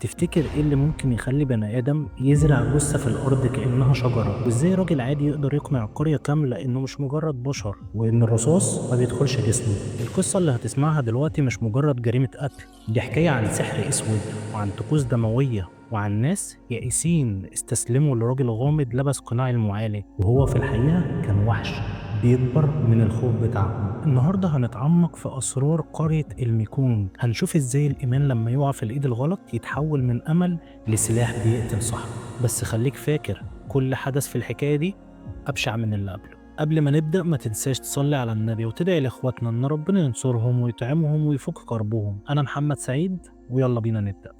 تفتكر ايه اللي ممكن يخلي بني ادم يزرع جثة في الارض كأنها شجرة؟ وازاي راجل عادي يقدر يقنع قرية كاملة انه مش مجرد بشر وان الرصاص ما بيدخلش جسمه؟ القصة اللي هتسمعها دلوقتي مش مجرد جريمة قتل، دي حكاية عن سحر اسود وعن طقوس دموية وعن ناس يائسين استسلموا لراجل غامض لبس قناع المعالج وهو في الحقيقة كان وحش بيكبر من الخوف بتاعهم. النهارده هنتعمق في اسرار قرية الميكونج، هنشوف ازاي الايمان لما يقع في الايد الغلط يتحول من امل لسلاح بيقتل صاحبه. بس خليك فاكر كل حدث في الحكاية دي ابشع من اللي قبله. قبل ما نبدأ ما تنساش تصلي على النبي وتدعي لاخواتنا ان ربنا ينصرهم ويطعمهم ويفك كربهم. انا محمد سعيد ويلا بينا نبدأ.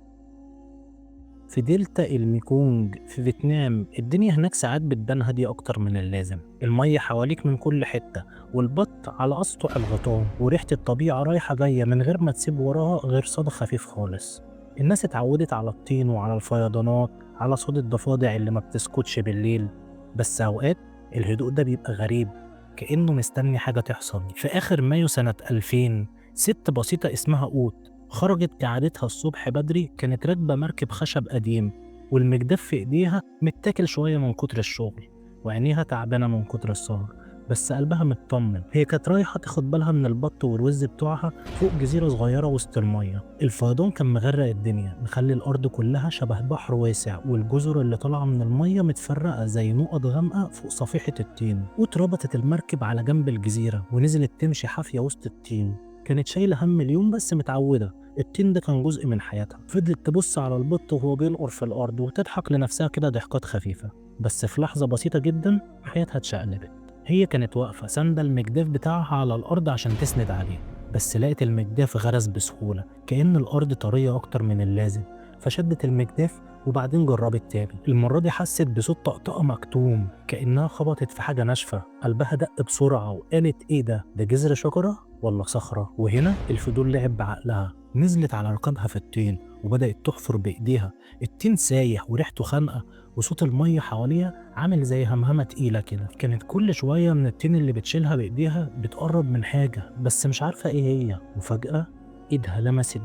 في دلتا الميكونج في فيتنام الدنيا هناك ساعات بتبان هادية أكتر من اللازم، المية حواليك من كل حتة والبط على أسطح الغيطان وريحة الطبيعة رايحة جاية من غير ما تسيب وراها غير صدى خفيف خالص. الناس اتعودت على الطين وعلى الفيضانات، على صوت الضفادع اللي ما بتسكتش بالليل. بس أوقات الهدوء ده بيبقى غريب، كأنه مستني حاجة تحصل. في آخر مايو سنة 2000 ست بسيطة اسمها قوت خرجت كعادتها الصبح بدري، كانت راكبة مركب خشب قديم والمجدف في ايديها متاكل شوية من كتر الشغل وعينيها تعبانة من كتر السهر، بس قلبها مطمن. هي كانت رايحة تاخد بالها من البط والوز بتوعها فوق جزيرة صغيرة وسط المية. الفيضان كان مغرق الدنيا مخلي الأرض كلها شبه بحر واسع، والجزر اللي طالعة من المية متفرقة زي نقط غامقة فوق صفيحة الطين. واتربطت المركب على جنب الجزيرة ونزلت تمشي حافية وسط الطين. كانت شايلة هم اليوم بس متعودة، التين ده كان جزء من حياتها. فضلت تبص على البط وهو بينقر في الأرض وتضحك لنفسها كده ضحكات خفيفة. بس في لحظة بسيطة جدا حياتها اتشقلبت. هي كانت واقفة ساندة المجداف بتاعها على الأرض عشان تسند عليه، بس لقت المجداف غرز بسهولة كأن الأرض طرية أكتر من اللازم. فشدت المجداف وبعدين جربت تاني. المرة دي حست بصوت طقطقة مكتوم كأنها خبطت في حاجة ناشفة. قلبها دق بسرعة وقالت ايه ده جذر شجرة ولا صخرة؟ وهنا الفضول لعب بعقلها، نزلت على ركبها في الطين وبدأت تحفر بإيديها. الطين سايح وريحته خانقة وصوت المية حواليها عامل زي همهمة تقيلة كده. كانت كل شوية من الطين اللي بتشيلها بإيديها بتقرب من حاجة بس مش عارفة إيه هي. وفجأة إيدها لمست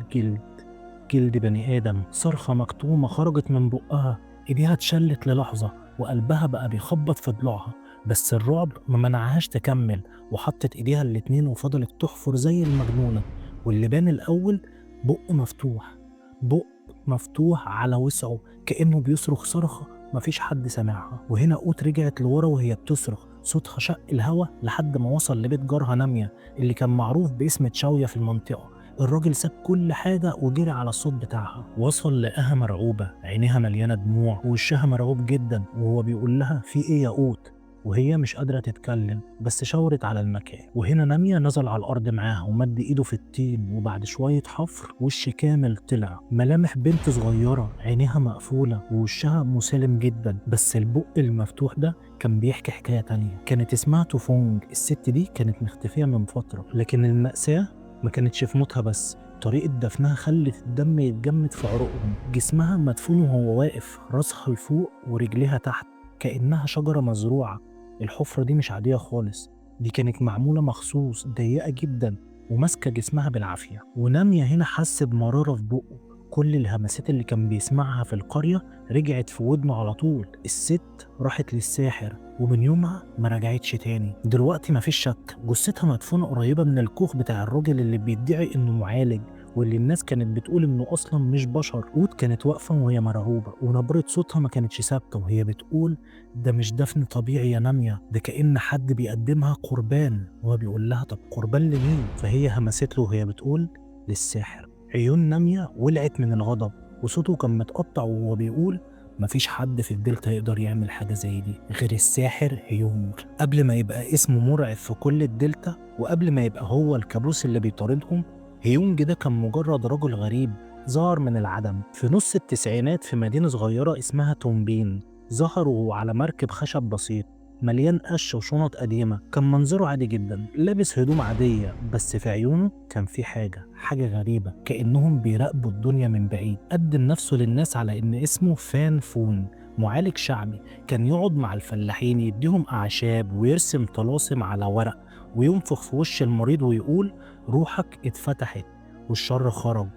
جلد بني آدم. صرخة مكتومة خرجت من بقها، إيديها اتشلت للحظة وقلبها بقى بيخبط في ضلوعها. بس الرعب ما منعهاش تكمل وحطت إيديها الاتنين وفضلت تحفر زي المجنونة. واللي بان الأول بق مفتوح، بق مفتوح على وسعه كأنه بيصرخ صرخة مفيش حد سامعها. وهنا قوت رجعت لورا وهي بتصرخ، صوتها شق الهوا لحد ما وصل لبيت جارها نامية اللي كان معروف باسم تشاوية في المنطقة. الراجل ساب كل حاجة وجري على الصوت بتاعها. وصل لقاها مرعوبة، عينيها مليانة دموع ووشها مرعوب جدا وهو بيقول لها في ايه يا قوت؟ وهي مش قادرة تتكلم بس شاورت على المكان. وهنا نامية نزل على الأرض معاها ومد إيده في الطين، وبعد شوية حفر وش كامل طلع ملامح بنت صغيرة عينيها مقفولة ووشها مسالم جدا. بس البق المفتوح ده كان بيحكي حكاية تانية. كانت اسمها توفونج. الست دي كانت مختفية من فترة، لكن المأساة ما كانتش في موتها بس، طريقة دفنها خلت الدم يتجمد في عروقهم. جسمها مدفون وهو واقف راسها لفوق ورجليها تحت كأنها شجرة مزروعة. الحفرة دي مش عادية خالص، دي كانت معمولة مخصوص ضيقة جدا وماسكة جسمها بالعافية. ونامية هنا حس بمرارة في بقه. كل الهمسات اللي كان بيسمعها في القرية رجعت في ودنه على طول. الست راحت للساحر ومن يومها ما رجعتش تاني. دلوقتي مفيش شك جثتها مدفونة قريبة من الكوخ بتاع الراجل اللي بيدعي انه معالج، واللي الناس كانت بتقول انه اصلا مش بشر. قوت كانت واقفة وهي مرعوبة ونبرة صوتها ما كانتش ثابتة وهي بتقول ده مش دفن طبيعي يا نامية، ده كأن حد بيقدمها قربان. وهو بيقول لها طب قربان لمين؟ فهي همست له وهي بتقول للساحر. عيون نامية ولعت من الغضب وصوته كان متقطع وهو بيقول مفيش حد في الدلتا يقدر يعمل حاجة زي دي غير الساحر هيونج. قبل ما يبقى اسمه مرعب في كل الدلتا وقبل ما يبقى هو الكابوس اللي بيطاردهم، هيونج ده كان مجرد رجل غريب ظهر من العدم في نص التسعينات في مدينة صغيرة اسمها تومبين. ظهر وهو على مركب خشب بسيط مليان قش وشنط قديمة. كان منظره عادي جدا، لابس هدوم عادية بس في عيونه كان في حاجة غريبة كأنهم بيراقبوا الدنيا من بعيد. قدم نفسه للناس على إن اسمه فان فون، معالج شعبي. كان يقعد مع الفلاحين يديهم أعشاب ويرسم طلاسم على ورق وينفخ في وش المريض ويقول روحك اتفتحت والشر خرج.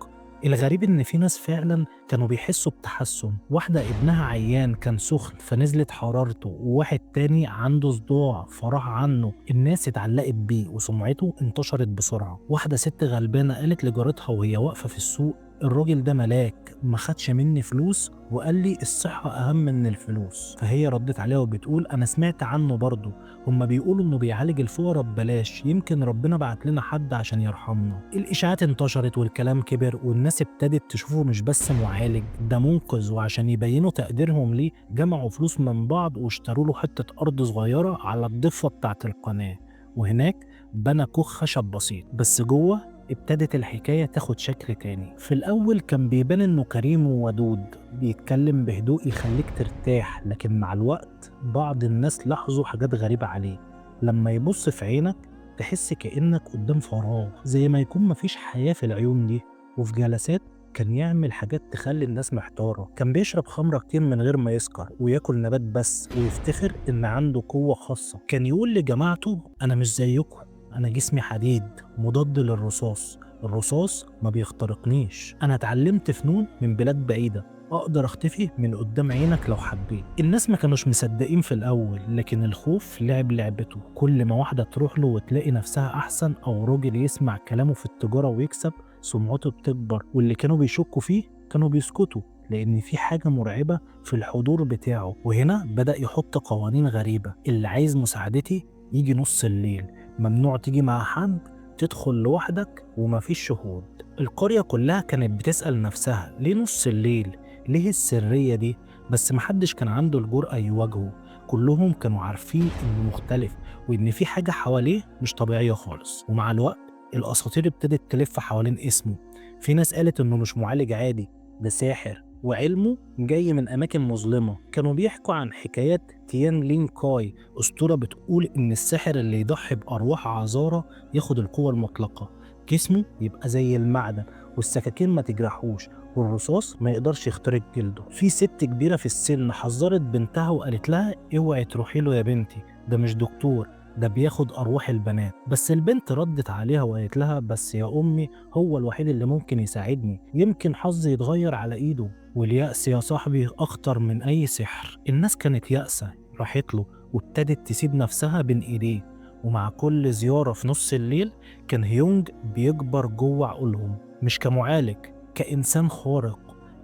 الغريب إن في ناس فعلا كانوا بيحسوا بتحسن، واحدة ابنها عيان كان سخن فنزلت حرارته، وواحد تاني عنده صداع فراح عنه. الناس اتعلقت بيه وسمعته انتشرت بسرعة. واحدة ست غلبانة قالت لجارتها وهي واقفة في السوق: الراجل ده ملاك، ما خدش مني فلوس وقال لي الصحة أهم من الفلوس. فهي ردت عليها وبتقول: أنا سمعت عنه برضه، هما بيقولوا إنه بيعالج الفقراء ببلاش، يمكن ربنا بعت لنا حد عشان يرحمنا. الإشاعات انتشرت والكلام كبر، والناس ابتدت تشوفه مش بس معالج، ده منقذ. وعشان يبينوا تقديرهم ليه جمعوا فلوس من بعض واشتروا له حتة أرض صغيرة على الضفة بتاعت القناة، وهناك بنى كوخ خشب بسيط. بس جوه ابتدت الحكاية تاخد شكل تاني. في الأول كان بيبان إنه كريم وودود، بيتكلم بهدوء يخليك ترتاح، لكن مع الوقت بعض الناس لاحظوا حاجات غريبة عليه. لما يبص في عينك تحس كأنك قدام فراغ، زي ما يكون مفيش حياة في العيون دي. وفي جلسات كان يعمل حاجات تخلي الناس محتارة. كان بيشرب خمرة كتير من غير ما يسكر، وياكل نبات بس، ويفتخر إن عنده قوة خاصة. كان يقول لجماعته: أنا مش زيكم، أنا جسمي حديد مضاد للرصاص، الرصاص ما بيخترقنيش. أنا اتعلمت فنون من بلاد بعيدة، أقدر أختفي من قدام عينك لو حبيت. الناس ما كانوش مصدقين في الأول، لكن الخوف لعب لعبته. كل ما واحدة تروح له وتلاقي نفسها أحسن، أو راجل يسمع كلامه في التجارة ويكسب، سمعته بتكبر. واللي كانوا بيشكوا فيه كانوا بيسكتوا، لأن في حاجة مرعبة في الحضور بتاعه. وهنا بدأ يحط قوانين غريبة: اللي عايز مساعدتي يجي نص الليل، ممنوع تيجي مع حد، تدخل لوحدك، ومفيش شهود. القرية كلها كانت بتسأل نفسها: ليه نص الليل؟ ليه السرية دي؟ بس محدش كان عنده الجرأة يواجهه. كلهم كانوا عارفين إنه مختلف، وإن في حاجة حواليه مش طبيعية خالص. ومع الوقت الأساطير ابتدت تلف حوالين اسمه. في ناس قالت إنه مش معالج عادي، ده ساحر، وعلمه جاي من أماكن مظلمة. كانوا بيحكوا عن حكايات تيان لين كاي، أسطورة بتقول إن الساحر اللي يضحي بأرواح عذارى ياخد القوة المطلقة، جسمه يبقى زي المعدن، والسكاكين ما تجرحوش، والرصاص ما يقدرش يخترق جلده. في ست كبيرة في السن حذرت بنتها وقالت لها: اوعي تروحي له يا بنتي، ده مش دكتور، ده بياخد أرواح البنات. بس البنت ردت عليها وقالت لها: بس يا أمي، هو الوحيد اللي ممكن يساعدني، يمكن حظي يتغير على إيده. واليأس يا صاحبي أخطر من أي سحر. الناس كانت يأسة، راحت له وابتدت تسيب نفسها بين إيديه. ومع كل زيارة في نص الليل كان هيونج بيكبر جوه عقولهم، مش كمعالج، كإنسان خارق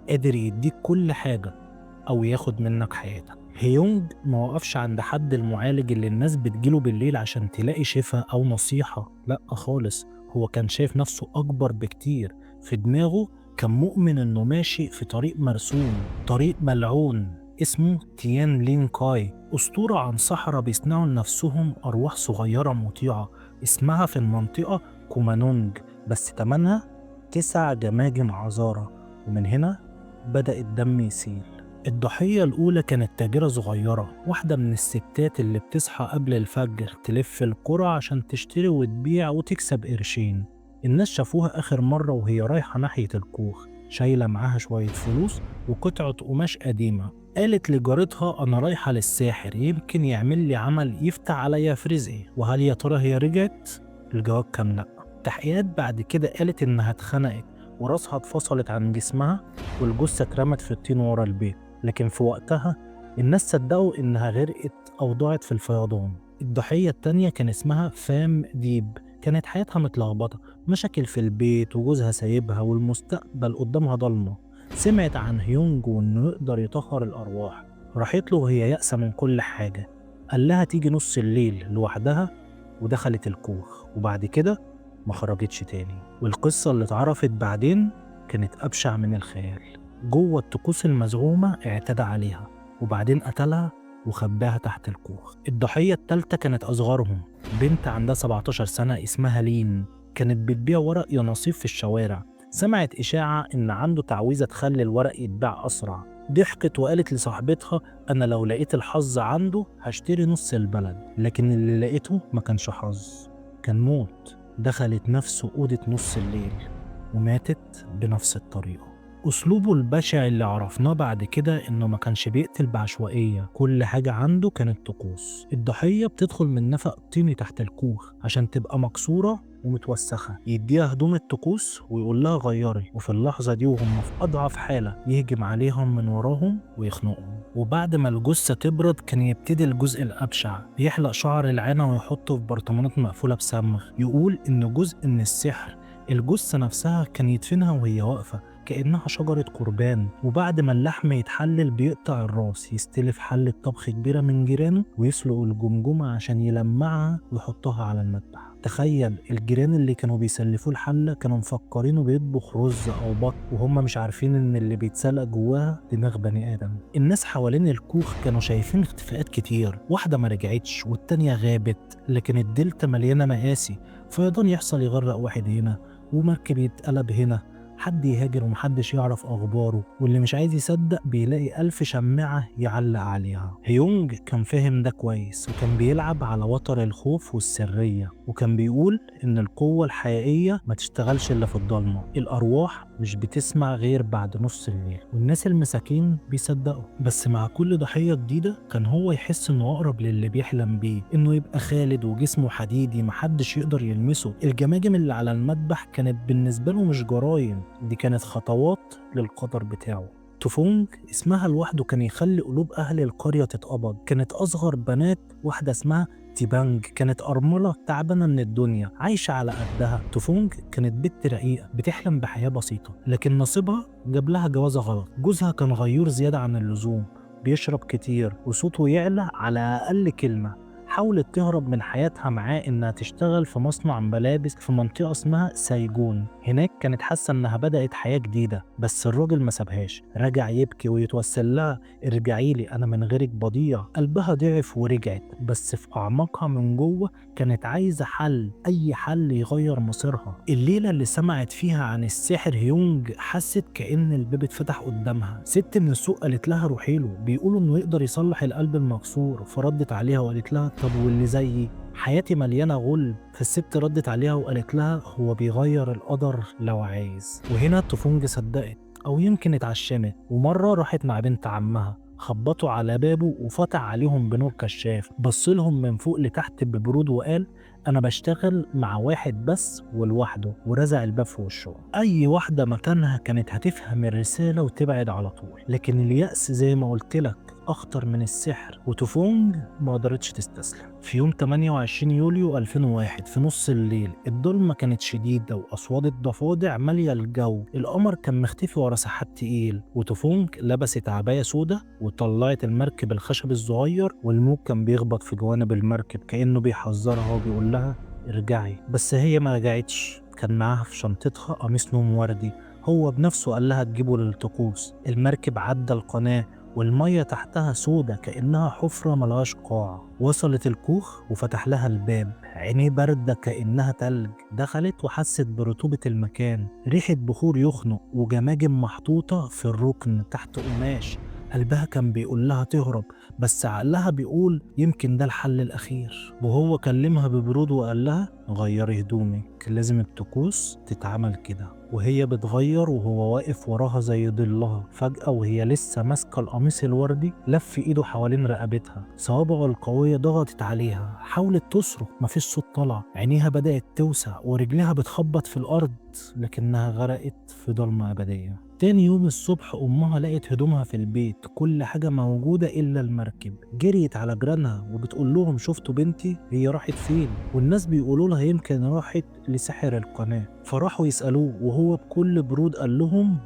قادر يديك كل حاجة أو ياخد منك حياتك. هيونج ما وقفش عند حد المعالج اللي الناس بتجيله بالليل عشان تلاقي شفاء أو نصيحة، لأ خالص. هو كان شايف نفسه أكبر بكتير. في دماغه كان مؤمن إنه ماشي في طريق مرسوم، طريق ملعون اسمه تيان لين كاي، أسطورة عن سحرة بيصنعوا لنفسهم أرواح صغيرة مطيعة، اسمها في المنطقة كومانونج، بس تمنها 9 جماجم عذارى. ومن هنا بدأ الدم يسيل. الضحية الأولى كانت تاجرة صغيرة، واحدة من الستات اللي بتصحى قبل الفجر تلف القرى عشان تشتري وتبيع وتكسب قرشين. الناس شافوها آخر مرة وهي رايحة ناحية الكوخ، شايلة معاها شوية فلوس وقطعة قماش قديمة. قالت لجارتها: أنا رايحة للساحر، يمكن يعمل لي عمل يفتح عليا في رزقي. وهل يا ترى هي رجعت؟ الجواب كان لأ. تحقيقات بعد كده قالت إنها اتخنقت وراسها اتفصلت عن جسمها، والجثة اترمت في الطين ورا البيت. لكن في وقتها الناس صدقوا إنها غرقت أو ضاعت في الفيضان. الضحية التانية كان اسمها فام ديب، كانت حياتها متلخبطة، مشاكل في البيت وجوزها سايبها والمستقبل قدامها ضلمة. سمعت عن هيونج وإنه يقدر يطهر الأرواح، راحت له وهي يأسة من كل حاجة. قال لها تيجي نص الليل لوحدها، ودخلت الكوخ، وبعد كده ما خرجتش تاني. والقصة اللي اتعرفت بعدين كانت أبشع من الخيال. جوه الطقوس المزعومة اعتدى عليها، وبعدين قتلها وخباها تحت الكوخ. الضحية التالتة كانت أصغرهم، بنت عندها 17 سنة اسمها لين، كانت بتبيع ورق يناصيف في الشوارع. سمعت إشاعة إن عنده تعويذة تخلي الورق يتباع أسرع. ضحكت وقالت لصاحبتها: أنا لو لقيت الحظ عنده هشتري نص البلد. لكن اللي لقيته ما كانش حظ، كان موت. دخلت نفسه أوضة نص الليل وماتت بنفس الطريقة. أسلوبه البشع اللي عرفناه بعد كده إنه ما كانش بيقتل بعشوائية، كل حاجة عنده كانت طقوس. الضحية بتدخل من نفق طيني تحت الكوخ عشان تبقى مكسورة ومتوسخة، يديها هدوم الطقوس ويقول لها غيري، وفي اللحظة دي وهم في أضعف حالة يهجم عليهم من وراهم ويخنقهم. وبعد ما الجثة تبرد كان يبتدي الجزء الأبشع، بيحلق شعر العانة ويحطه في برطمانات مقفولة بصمغ. يقول إن جزء من السحر الجثة نفسها كان يدفنها وهي واقفة كأنها شجرة قربان، وبعد ما اللحم يتحلل بيقطع الراس، يستلف حلة طبخ كبيرة من جيرانه ويسلق الجمجمة عشان يلمعها ويحطها على المذبح. تخيل الجيران اللي كانوا بيسلفوه الحلة كانوا مفكرينه بيطبخ رز أو بط، وهم مش عارفين إن اللي بيتسلق جواها دماغ بني آدم. الناس حوالين الكوخ كانوا شايفين اختفاءات كتير، واحدة ما رجعتش والتانية غابت، لكن الدلتا مليانة مقاسي، فيضان يحصل يغرق واحد هنا ومركب يتقلب هنا، حد يهاجر ومحدش يعرف أخباره، واللي مش عايز يصدق بيلاقي 1000 شماعة يعلق عليها. هيونج كان فاهم ده كويس، وكان بيلعب على وتر الخوف والسرية، وكان بيقول إن القوة الحقيقية ما تشتغلش إلا في الضلمة، الأرواح مش بتسمع غير بعد نص الليل، والناس المساكين بيصدقوا. بس مع كل ضحية جديدة كان هو يحس إنه أقرب للي بيحلم بيه، إنه يبقى خالد وجسمه حديدي محدش يقدر يلمسه. الجماجم اللي على المذبح كانت بالنسبة له مش جرايم، دي كانت خطوات للقدر بتاعه. توفونج اسمها لوحده كان يخلي قلوب أهل القرية تتقبض. كانت أصغر بنات واحدة اسمها تيبانج، كانت أرملة تعبانة من الدنيا عايشة على قدها. توفونج كانت بنت رقيقة بتحلم بحياة بسيطة، لكن نصيبها جاب لها جوازة غلط. جوزها كان غيور زيادة عن اللزوم، بيشرب كتير وصوته يعلى على أقل كلمة. حاولت تهرب من حياتها معاه إنها تشتغل في مصنع ملابس في منطقة اسمها سايجون. هناك كانت حاسة إنها بدأت حياة جديدة، بس الراجل ما سابهاش، رجع يبكي ويتوسل لها ارجعيلي أنا من غيرك بضيع. قلبها ضعف ورجعت، بس في أعماقها من جوه كانت عايزة حل، أي حل يغير مصيرها. الليلة اللي سمعت فيها عن السحر هيونج حست كأن الباب اتفتح قدامها. ست من السوق قالت لها روحي له، بيقولوا إنه يقدر يصلح القلب المكسور. فردت عليها وقالت لها طب واللي زيي؟ حياتي مليانة غلب. فالست ردت عليها وقالت لها هو بيغير القدر لو عايز. وهنا توفونج صدقت، أو يمكن اتعشمت. ومرة راحت مع بنت عمها، خبطوا على بابه وفتح عليهم بنور كشاف، بصلهم من فوق لتحت ببرود وقال أنا بشتغل مع واحد بس ولوحده، ورزع الباب في وشه. أي واحدة مكانها كانت هتفهم الرسالة وتبعد على طول، لكن اليأس زي ما قلت لك أخطر من السحر، وتوفونج ما قدرتش تستسلم. في يوم 28 يوليو 2001 في نص الليل، الضلمة كانت شديدة وأصوات الضفادع مالية الجو، القمر كان مختفي ورا سحاب تقيل، وتوفونج لبست عباية سودة وطلعت المركب الخشب الصغير، والموج كان بيخبط في جوانب المركب كأنه بيحذرها وبيقول لها ارجعي. بس هي ما رجعتش، كان معاها في شنطتها قميص نوم وردي هو بنفسه قال لها تجيبه للطقوس. المركب عدى القناة والمية تحتها سودة كأنها حفرة ملهاش قاع. وصلت الكوخ وفتح لها الباب، عينيه باردة كأنها تلج. دخلت وحست برطوبة المكان، ريحة بخور يخنق وجماجم محطوطة في الركن تحت قماش. قلبها كان بيقول لها تهرب، بس عقلها بيقول يمكن ده الحل الأخير. وهو كلمها ببرود وقال لها غيري هدومك، لازم الطقوس تتعمل كده. وهي بتغير وهو واقف وراها زي ضلها. فجأة وهي لسه ماسكة القميص الوردي لف ايده حوالين رقبتها، صوابعه القوية ضغطت عليها، حاولت تصرخ مفيش صوت طلع. عينيها بدأت توسع ورجلها بتخبط في الأرض، لكنها غرقت في ضلمة أبدية. تاني يوم الصبح أمها لقت هدومها في البيت، كل حاجة موجودة إلا المركب. جريت على جيرانها وبتقول لهم شفتوا بنتي؟ هي راحت فين؟ والناس بيقولوا لها يمكن راحت لسحر القناة. فراحوا يسألوه وهو بكل برود قال لهم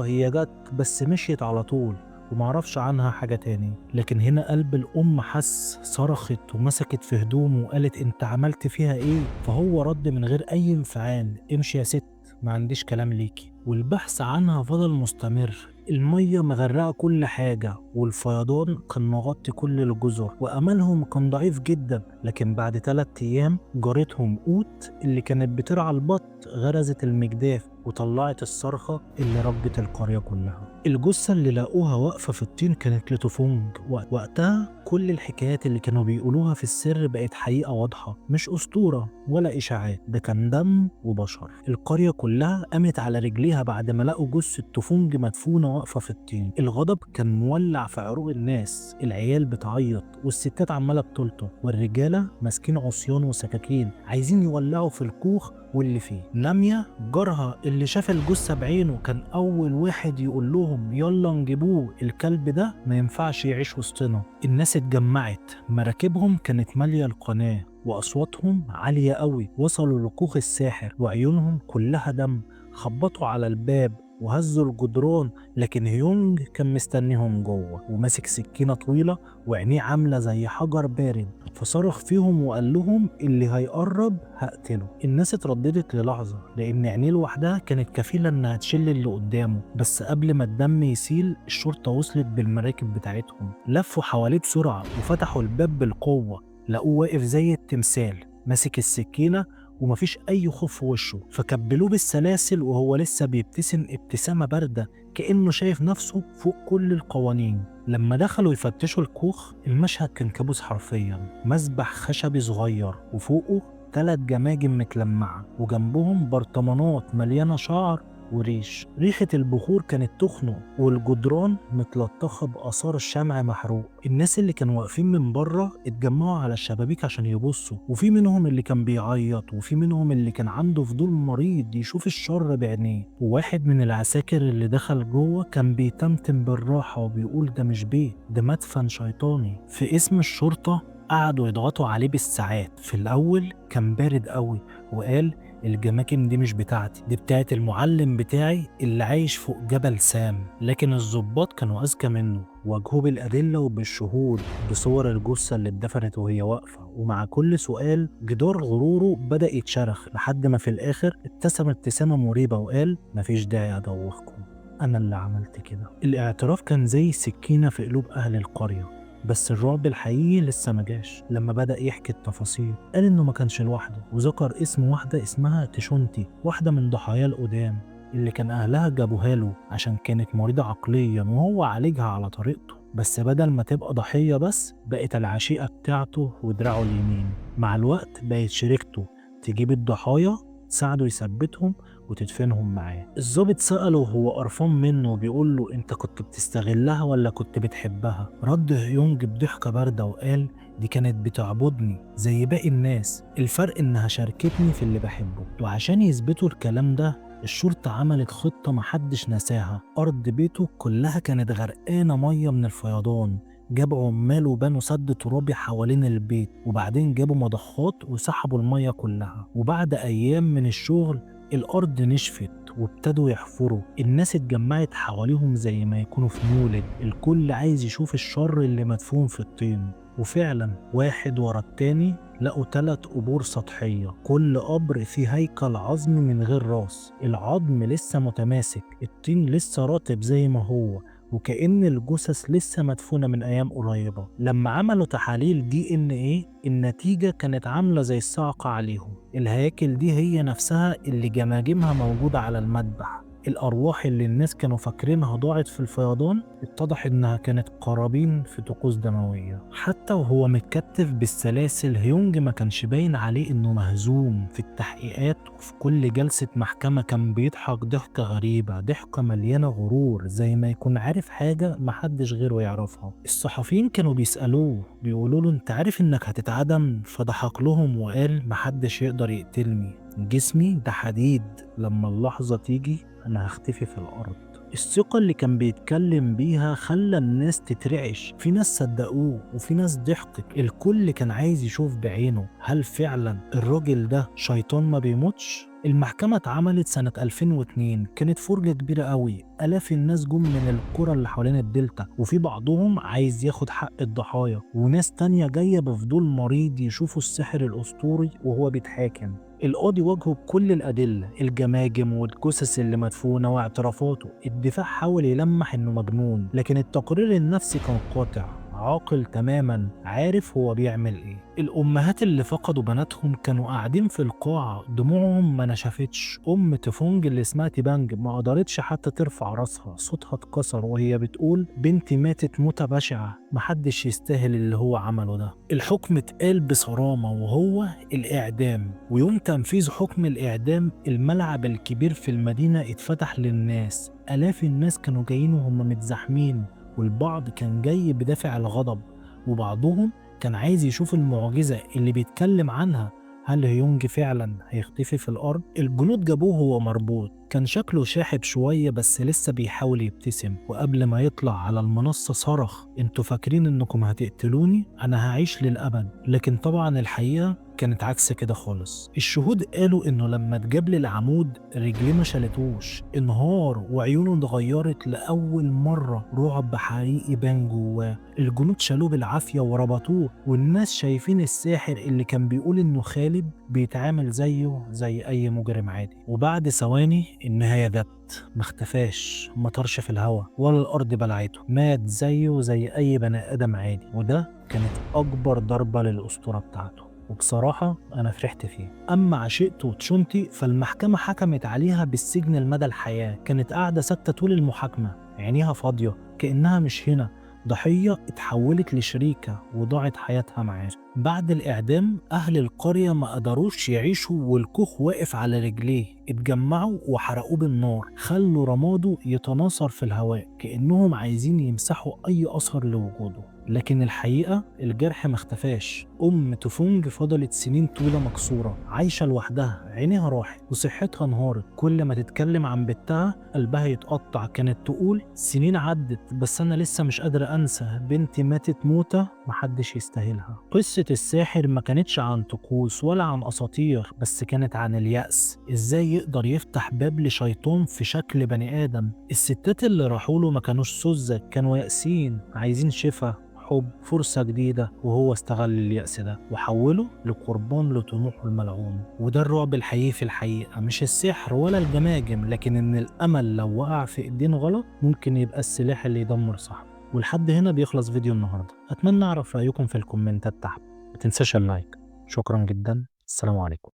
هي جت بس مشيت على طول ومعرفش عنها حاجة تاني. لكن هنا قلب الأم حس، صرخت ومسكت في هدومه وقالت انت عملت فيها ايه؟ فهو رد من غير أي انفعال امشي يا ست، ما عنديش كلام ليكي. والبحث عنها فضل مستمر، المية مغرقة كل حاجة والفيضان كان مغطي كل الجزر، وأملهم كان ضعيف جدا. لكن بعد 3 أيام جارتهم قوت اللي كانت بترعى البط غرزت المجداف وطلعت الصرخة اللي رجت القرية كلها. الجثة اللي لقوها واقفة في الطين كانت لتوفونج. وقتها كل الحكايات اللي كانوا بيقولوها في السر بقت حقيقة واضحة، مش أسطورة ولا إشاعات، ده كان دم وبشر. القرية كلها قامت على رجليها بعد ما لقوا جثة توفونج مدفونة واقفة في الطين. الغضب كان مولع في عروق الناس، العيال بتعيط والستات عمالة بتلطم، والرجالة ماسكين عصيان وسكاكين عايزين يولعوا في الكوخ واللي فيه. نامية جارها اللي شاف الجثة بعينه كان أول واحد يقول لهم يلا نجيبوه، الكلب ده ما ينفعش يعيش وسطنا. الناس اتجمعت، مراكبهم كانت مالية القناة وأصواتهم عالية قوي، وصلوا لكوخ الساحر وعيونهم كلها دم. خبطوا على الباب وهزوا الجدران، لكن هيونج كان مستنيهم جوه وماسك سكينة طويلة وعينيه عاملة زي حجر بارد، فصرخ فيهم وقال لهم اللي هيقرب هقتله. الناس اترددت للحظة لأن عينيه لوحدها كانت كفيلة إنها تشل اللي قدامه، بس قبل ما الدم يسيل الشرطة وصلت بالمراكب بتاعتهم، لفوا حواليه بسرعة وفتحوا الباب بالقوة. لقوه واقف زي التمثال ماسك السكينة ومفيش أي خوف في وشه، فكبلوه بالسلاسل وهو لسه بيبتسم ابتسامة باردة كأنه شايف نفسه فوق كل القوانين. لما دخلوا يفتشوا الكوخ المشهد كان كابوس حرفيا. مسبح خشبي صغير وفوقه 3 جماجم متلمعة وجنبهم برطمانات مليانة شعر وريش. ريحة البخور كانت تخنق والجدران متلطخة بآثار شمع محروق. الناس اللي كانوا واقفين من بره اتجمعوا على الشبابيك عشان يبصوا، وفي منهم اللي كان بيعيط وفي منهم اللي كان عنده فضول مريض يشوف الشر بعينيه. وواحد من العساكر اللي دخل جوه كان بيتمتم بالراحة وبيقول ده مش بيت، ده مدفن شيطاني. في اسم الشرطة قعدوا يضغطوا عليه بالساعات. في الأول كان بارد قوي وقال الجماكم دي مش بتاعتي، دي بتاعت المعلم بتاعي اللي عايش فوق جبل سام. لكن الضباط كانوا أذكى منه، واجهوه بالأدلة وبالشهود بصور الجثة اللي اتدفنت وهي واقفة. ومع كل سؤال جدار غروره بدأ يتشرخ لحد ما في الآخر ابتسم ابتسامة مريبة وقال مفيش داعي أدوخكم، أنا اللي عملت كده. الاعتراف كان زي سكينة في قلوب أهل القرية، بس الرعب الحقيقي لسه ما جاش. لما بدأ يحكي التفاصيل قال إنه ما كانش لوحده، وذكر اسم واحدة اسمها تيشونتي، واحدة من ضحايا القدام اللي كان أهلها جابوها له عشان كانت مريضة عقليا وهو عالجها على طريقته، بس بدل ما تبقى ضحية بس بقت العشيقة بتاعته ودراعه اليمين. مع الوقت بقت شريكته تجيب الضحايا تساعده يثبتهم وتدفنهم معاه. الضابط سأله وهو قرفان منه وبيقول له انت كنت بتستغلها ولا كنت بتحبها؟ رد هيونج بضحكة باردة وقال دي كانت بتعبدني زي باقي الناس، الفرق انها شاركتني في اللي بحبه. وعشان يثبتوا الكلام ده الشرطة عملت خطة محدش نساها. أرض بيته كلها كانت غرقانة مية من الفيضان، جابوا عمال وبنوا سد ترابي حوالين البيت، وبعدين جابوا مضخات وسحبوا المية كلها. وبعد أيام من الشغل الأرض نشفت وابتدوا يحفروا. الناس اتجمعت حواليهم زي ما يكونوا في مولد، الكل عايز يشوف الشر اللي مدفون في الطين. وفعلا واحد ورا التاني لقوا 3 قبور سطحية، كل قبر فيه هيكل عظمي من غير راس، العظم لسه متماسك، الطين لسه رطب زي ما هو، وكأن الجثث لسه مدفونة من أيام قريبة. لما عملوا تحاليل DNA النتيجة كانت عاملة زي الصاعقة عليهم. الهياكل دي هي نفسها اللي جماجمها موجودة على المذبح. الأرواح اللي الناس كانوا فاكرينها ضاعت في الفيضان اتضح إنها كانت قرابين في طقوس دموية. حتى وهو متكتف بالسلاسل هيونج ما كانش باين عليه إنه مهزوم. في التحقيقات وفي كل جلسة محكمة كان بيضحك ضحكة غريبة، ضحكة مليانة غرور زي ما يكون عارف حاجة محدش غيره يعرفها. الصحفيين كانوا بيسألوه بيقولوا له أنت عارف إنك هتتعدم؟ فضحك لهم وقال محدش يقدر يقتلني، جسمي ده حديد، لما اللحظة تيجي أنا هختفي في الأرض. الثقة اللي كان بيتكلم بيها خلى الناس تترعش، في ناس صدقوه وفي ناس ضحكت. الكل كان عايز يشوف بعينه هل فعلا الراجل ده شيطان ما بيموتش. المحكمة اتعملت سنة 2002، كانت فرجة كبيرة قوي، آلاف الناس جم من القرى اللي حوالين الدلتا، وفي بعضهم عايز ياخد حق الضحايا، وناس تانية جاية بفضول مريض يشوفوا السحر الأسطوري وهو بيتحاكم. القاضي واجهه بكل الأدلة، الجماجم والجثث اللي مدفونة واعترافاته. الدفاع حاول يلمح إنه مجنون، لكن التقرير النفسي كان قاطع. عاقل تماما عارف هو بيعمل ايه. الأمهات اللي فقدوا بناتهم كانوا قاعدين في القاعة دموعهم ما نشفتش. أم تيفونج اللي اسمها تيبانج ما قدرتش حتى ترفع راسها، صوتها اتكسر وهي بتقول بنتي ماتت موتة بشعة، محدش يستاهل اللي هو عمله ده. الحكم اتقال بصرامة وهو الإعدام، ويوم تنفيذ حكم الإعدام الملعب الكبير في المدينة اتفتح للناس. آلاف الناس كانوا جايين وهم متزاحمين، والبعض كان جاي بدافع الغضب، وبعضهم كان عايز يشوف المعجزة اللي بيتكلم عنها. هل هيونج فعلا هيختفي في الأرض؟ الجنود جابوه وهو مربوط، كان شكله شاحب شوية بس لسه بيحاول يبتسم، وقبل ما يطلع على المنصة صرخ انتوا فاكرين انكم هتقتلوني؟ انا هعيش للأبد. لكن طبعا الحقيقة كانت عكس كده خالص. الشهود قالوا انه لما اتجاب للعمود رجليه ما شالتوش، انهار وعيونه اتغيرت لأول مرة، رعب حقيقي بان جواه. الجنود شالوه بالعافية وربطوه، والناس شايفين الساحر اللي كان بيقول انه خالد بيتعامل زيه زي اي مجرم عادي. وبعد ثواني النهاية جت، ما اختفاش، ما طارش في الهوا ولا الارض بلعته، مات زيه زي اي بني ادم عادي. وده كانت اكبر ضربة للاسطورة بتاعته، وبصراحة أنا فرحت فيه. أما عشيقته وتشونتي فالمحكمة حكمت عليها بالسجن لمدى الحياة. كانت قاعدة ساكتة طول المحاكمة، عينيها فاضية كأنها مش هنا، ضحية اتحولت لشريكة وضاعت حياتها معاه. بعد الإعدام أهل القرية ما قدروش يعيشوا، والكوخ واقف على رجليه، اتجمعوا وحرقوه بالنار، خلوا رماده يتناثر في الهواء كأنهم عايزين يمسحوا أي أثر لوجوده. لكن الحقيقة الجرح ما اختفاش. أم تيفونج فضلت سنين طويلة مكسورة، عايشة لوحدها، عينيها راحت وصحتها انهارت. كل ما تتكلم عن بنتها قلبها يتقطع. كانت تقول سنين عدت بس أنا لسه مش قادرة أنسى، بنتي ماتت موتة محدش يستاهلها. قصة الساحر ما كانتش عن طقوس ولا عن أساطير، بس كانت عن اليأس، إزاي يقدر يفتح باب لشيطان في شكل بني آدم. الستات اللي راحوله ما كانوش سذج، كانوا يأسين عايزين شفا، حب، فرصة جديدة، وهو استغل اليأس ده وحوله لقربان لطموحه الملعون. وده الرعب الحقيقي في الحقيقة، مش السحر ولا الجماجم، لكن إن الأمل لو وقع في إيدين غلط ممكن يبقى السلاح اللي يدمر صاحبه. ولحد هنا بيخلص فيديو النهاردة، أتمنى أعرف رأيكم في الكومنتات تحت. متنساش اللايك. شكرا جدا، السلام عليكم.